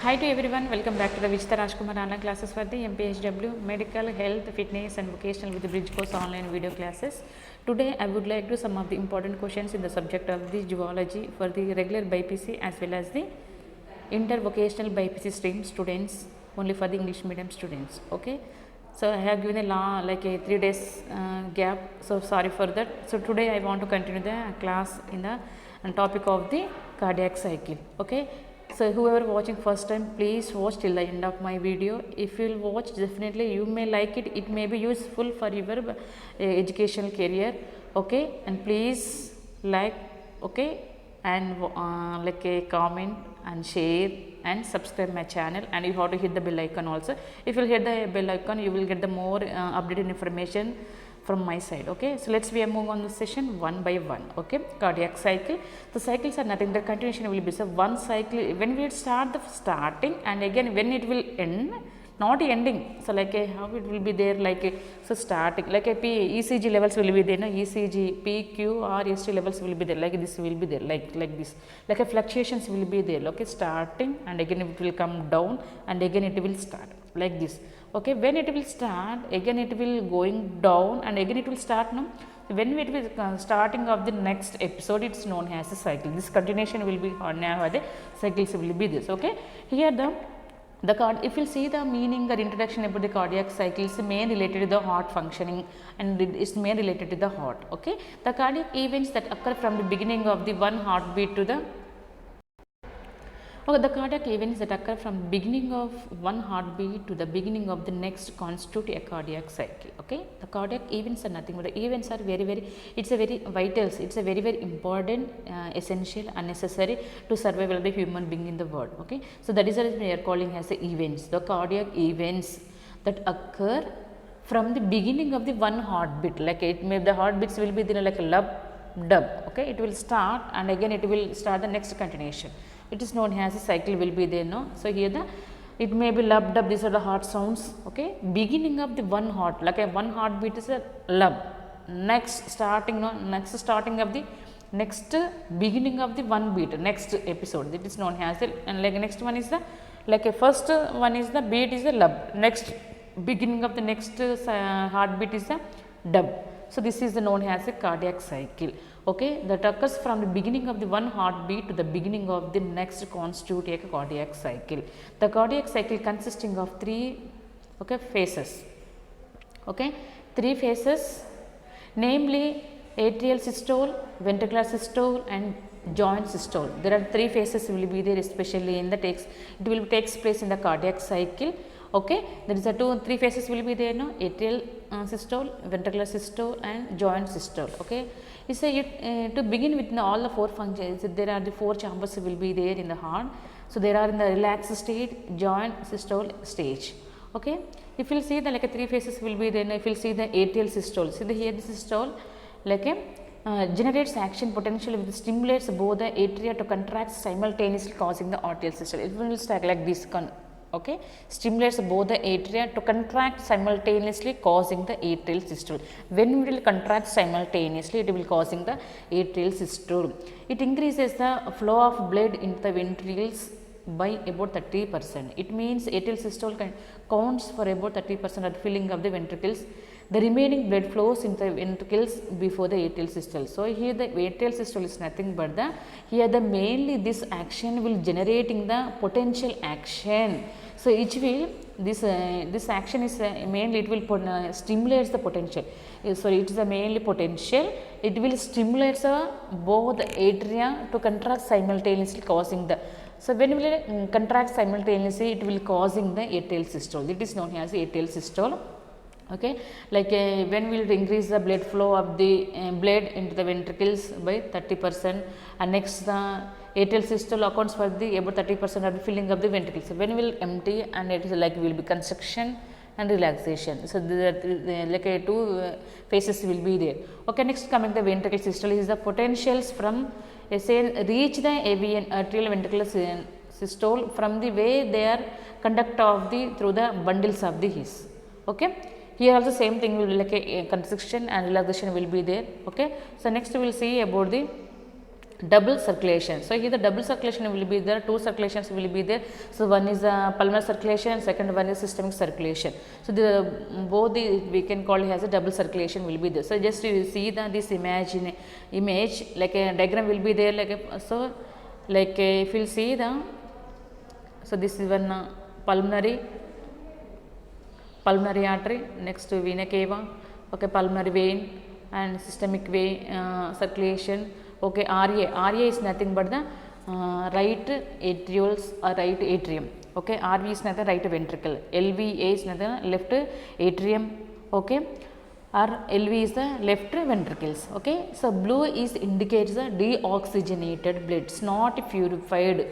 Hi to everyone, welcome back to the Vijita Rajkumar online classes for the MPHW Medical, Health, Fitness and Vocational with the Bridge Course online video classes. Today I would like to some of the important questions in the subject of the zoology for the regular BPC as well as the intervocational BPC stream students, only for the English medium students. Okay. So I have given a 3 days gap, so sorry for that. So today I want to continue the class in the topic of the cardiac cycle. Okay. So whoever watching first time, please watch till the end of my video. If you will watch, definitely you may like it. It may be useful for your educational career. Okay, and please like, okay, and like a comment and share and subscribe my channel, and you have to hit the bell icon also. If you hit the bell icon, you will get the more updated information from my side. Okay, so let's move on the session one by one. Okay, cardiac cycle. The cycles are nothing, the continuation will be so one cycle when we start the starting, and again when it will end, not ending. So like how it will be there, so starting like a ECG levels will be there, no? ECG PQ or ST levels will be there, like this will be there, like this, like a fluctuations will be there. Okay, starting and again it will come down and again it will start like this. Okay, when it will start, again it will going down and again it will start. No, when it will starting of the next episode, it's known as a cycle. This continuation will be on the cycles will be this. Okay, here if you see the meaning or introduction about the cardiac cycles, main related to the heart functioning, and it is main related to the heart. Okay, the cardiac events that occur from the beginning of the one heartbeat to the the cardiac events that occur from beginning of one heartbeat to the beginning of the next constitute a cardiac cycle. Okay, the cardiac events are nothing but the events are very, it's a very vital, it's a very important, essential and necessary to survival of the human being in the world. Okay, so that is what we are calling as the events, the cardiac events that occur from the beginning of the one heartbeat. Like it may, the heartbeats will be there like a lub dub. Okay, it will start and again it will start the next continuation. It is known as a cycle will be there. No, so here the it may be lub dub, these are the heart sounds. Okay, beginning of the one heart, like a one heartbeat is a lub, next starting, no, next starting of the next beginning of the one beat, next episode, it is known as the, and like next one is the, like a first one is the beat is the lub, next beginning of the next heartbeat is the dub. So this is known as a cardiac cycle. Okay, that occurs from the beginning of the one heartbeat to the beginning of the next constitute a cardiac cycle. The cardiac cycle consisting of three, okay, phases. Okay, three phases, namely atrial systole, ventricular systole and joint systole. There are three phases will be there, especially in the it will takes place in the cardiac cycle. Okay, there is a three phases will be there, no, atrial systole, ventricular systole and joint systole. Okay, you say to begin with all the four functions, there are the four chambers will be there in the heart. So there are in the relaxed state, joint systole stage. Okay, if you see the like a three phases will be there, if you see the atrial systole, see the here the systole like a generates action potential which stimulates both the atria to contract simultaneously, causing the atrial systole. It will start like this. Okay, stimulates both the atria to contract simultaneously, causing the atrial systole. When it will contract simultaneously, it will causing the atrial systole. It increases the flow of blood into the ventricles by about 30%. It means atrial systole counts for about 30% of filling of the ventricles. The remaining blood flows into the ventricles before the atrial systole. So here the atrial systole is nothing but the, here the mainly this action will generating the potential action. So each will this action is mainly it will stimulates the potential. Sorry, it is a mainly potential. It will stimulate both the atria to contract simultaneously, causing the, so when we will contract simultaneously, it will causing the atrial systole. It is known as atrial systole. Okay, like when we will increase the blood flow of the blood into the ventricles by 30%, and next the atrial systole accounts for the about 30% of the filling of the ventricles. So when we will empty, and it is like will be constriction and relaxation. So the like two phases will be there. Okay, next coming the ventricle systole is the potentials from say reach the AVN, atrial ventricular systole, from the way they are conduct of the through the bundles of the His. Okay, here also same thing will be like a constriction and relaxation will be there. Okay, so next we will see about the double circulation. So here the double circulation will be there, two circulations will be there. So one is pulmonary circulation, second one is systemic circulation. So the both the we can call it as a double circulation will be there. So just you see that this image like a diagram will be there, like a, so like if you see the, so this is one pulmonary artery, next to vena cava, okay, pulmonary vein and systemic vein circulation. Okay, RA is nothing but the right atrioles or right atrium. Okay, RV is nothing right ventricle, LVA is nothing left atrium. Okay, or LV is the left ventricles. Okay, so blue is indicates the deoxygenated blood, it's not purified.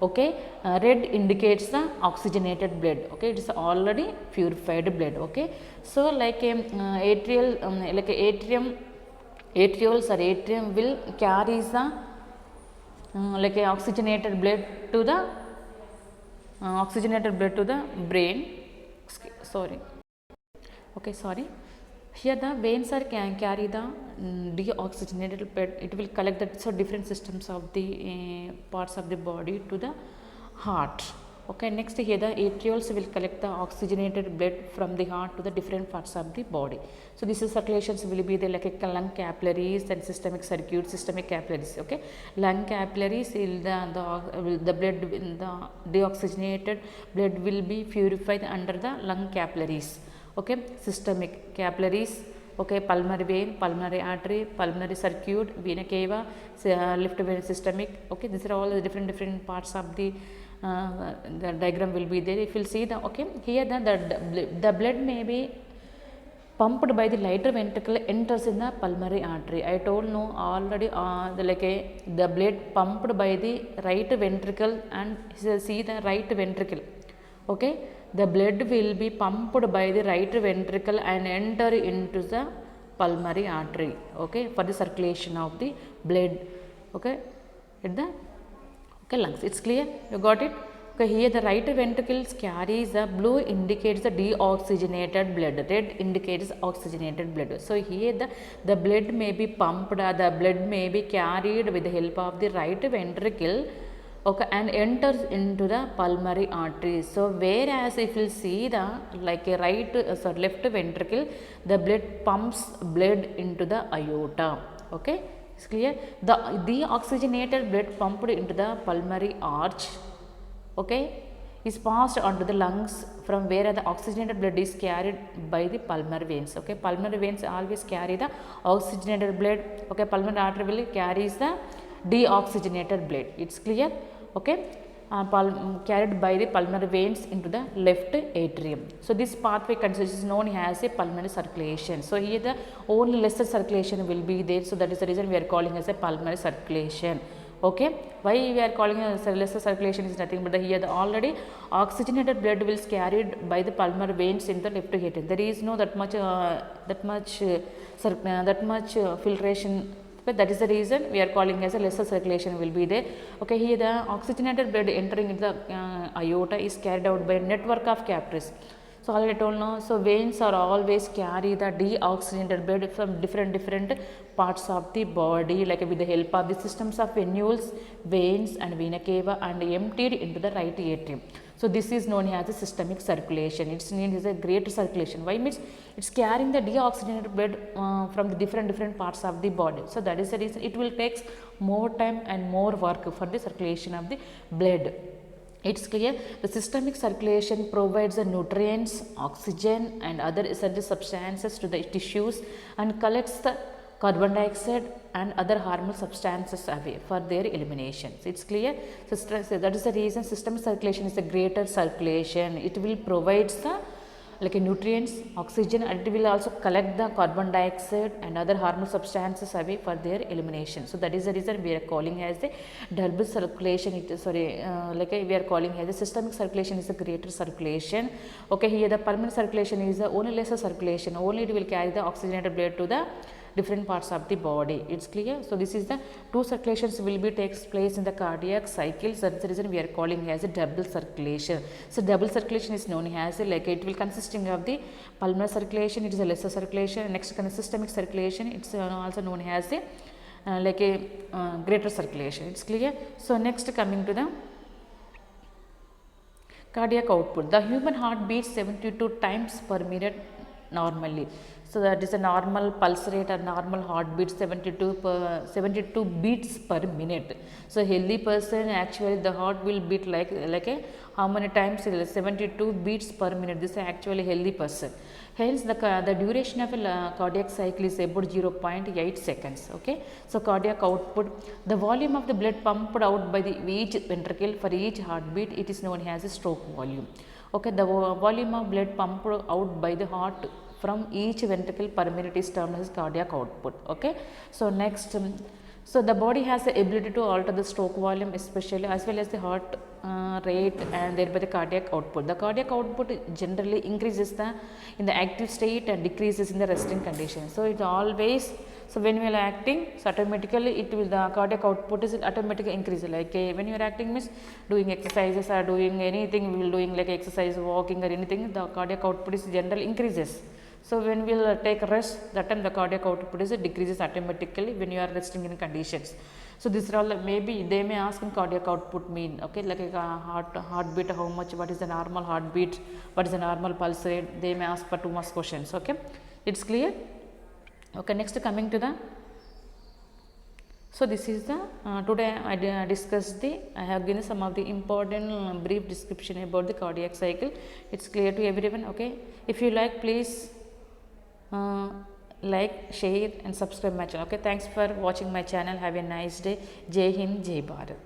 Okay, red indicates the oxygenated blood. Okay, it is already purified blood. Okay, so like atrial like atrium, atrioles or atrium will carry the like a oxygenated blood to the brain. Sorry. Okay, sorry. Here the veins are can carry the deoxygenated blood. It will collect the so different systems of the parts of the body to the heart. Okay, next here the atrioles will collect the oxygenated blood from the heart to the different parts of the body. So this is circulations will be there like a lung capillaries and systemic circuit, systemic capillaries. Okay, lung capillaries will the blood, the deoxygenated blood will be purified under the lung capillaries. Okay, systemic capillaries. Okay, pulmonary vein, pulmonary artery, pulmonary circuit, vena cava, left vein, systemic. Okay, these are all the different parts of the diagram will be there. If you will see the, okay, here the blood may be pumped by the lighter ventricle enters in the pulmonary artery. I told no already the blood pumped by the right ventricle, and see the right ventricle. Okay, the blood will be pumped by the right ventricle and enter into the pulmonary artery. Okay, for the circulation of the blood. Okay, at the lungs. It's clear? You got it? Okay, here the right ventricle carries the blue indicates the deoxygenated blood, red indicates oxygenated blood. So here the blood may be pumped, the blood may be carried with the help of the right ventricle, okay, and enters into the pulmonary artery. So whereas if you see the like a left ventricle, the blood pumps blood into the aorta. Okay, it's clear? The deoxygenated blood pumped into the pulmonary arch, okay, is passed onto the lungs from where the oxygenated blood is carried by the pulmonary veins. Okay, pulmonary veins always carry the oxygenated blood. Okay, pulmonary artery will carries the deoxygenated blood. It's clear? Okay, carried by the pulmonary veins into the left atrium. So this pathway is known as a pulmonary circulation. So here the only lesser circulation will be there. So that is the reason we are calling as a pulmonary circulation. Okay, why we are calling as a lesser circulation is nothing but here the already oxygenated blood will carried by the pulmonary veins in the left atrium. There is no that much filtration. Okay, that is the reason we are calling as a lesser circulation will be there. Okay, here the oxygenated blood entering into the aorta is carried out by a network of capillaries. So already told now, so veins are always carry the deoxygenated blood from different parts of the body, like with the help of the systems of venules, veins and vena cava, and emptied into the right atrium. So this is known as a systemic circulation. It's known as a greater circulation. Why? Means it's carrying the deoxygenated blood from the different parts of the body. So that is the reason it will take more time and more work for the circulation of the blood. It's clear? The systemic circulation provides the nutrients, oxygen and other essential substances to the tissues and collects the carbon dioxide and other harmful substances away for their elimination. So it's clear? So that is the reason systemic circulation is a greater circulation. It will provide the like a nutrients, oxygen, and it will also collect the carbon dioxide and other harmful substances away for their elimination. So that is the reason we are calling as the double circulation. We are calling as the systemic circulation is a greater circulation. Okay, here the pulmonary circulation is the only lesser circulation. Only it will carry the oxygenated blood to the different parts of the body. It's clear? So this is the two circulations will be takes place in the cardiac cycles. That's the reason we are calling as a double circulation. So double circulation is known as it will consisting of the pulmonary circulation, it is a lesser circulation. Next systemic circulation, it's also known as like a greater circulation. It's clear. So next coming to the cardiac output. The human heart beats 72 times per minute normally. So that is a normal pulse rate or normal heartbeat 72 beats per minute. So healthy person actually the heart will beat like a how many times 72 beats per minute. This is actually healthy person. Hence the duration of a cardiac cycle is about 0.8 seconds. Okay. So cardiac output, the volume of the blood pumped out by the each ventricle for each heartbeat, it is known as a stroke volume. Okay, the volume of blood pumped out by the heart from each ventricle per minute is termed as cardiac output. Okay, so next, so the body has the ability to alter the stroke volume, especially as well as the heart rate and thereby the cardiac output. The cardiac output generally increases in the active state and decreases in the resting condition. So it always, so when we are acting, so automatically it will, the cardiac output is automatically increase. Like when you are acting means doing exercises or doing anything, we will doing like exercise, walking or anything, the cardiac output is generally increases. So when we will take rest, that time the cardiac output is decreases automatically when you are resting in conditions. So this is all, maybe they may ask in cardiac output mean, okay, like a heartbeat, how much, what is the normal heartbeat, what is the normal pulse rate, they may ask for 2 marks questions. Okay, it's clear. Okay, next coming to the, so this is the today I discussed I have given some of the important brief description about the cardiac cycle. It's clear to everyone. Okay, if you like, please like, share and subscribe my channel. Okay, thanks for watching my channel. Have a nice day. Jai Hind, Jai Bharat.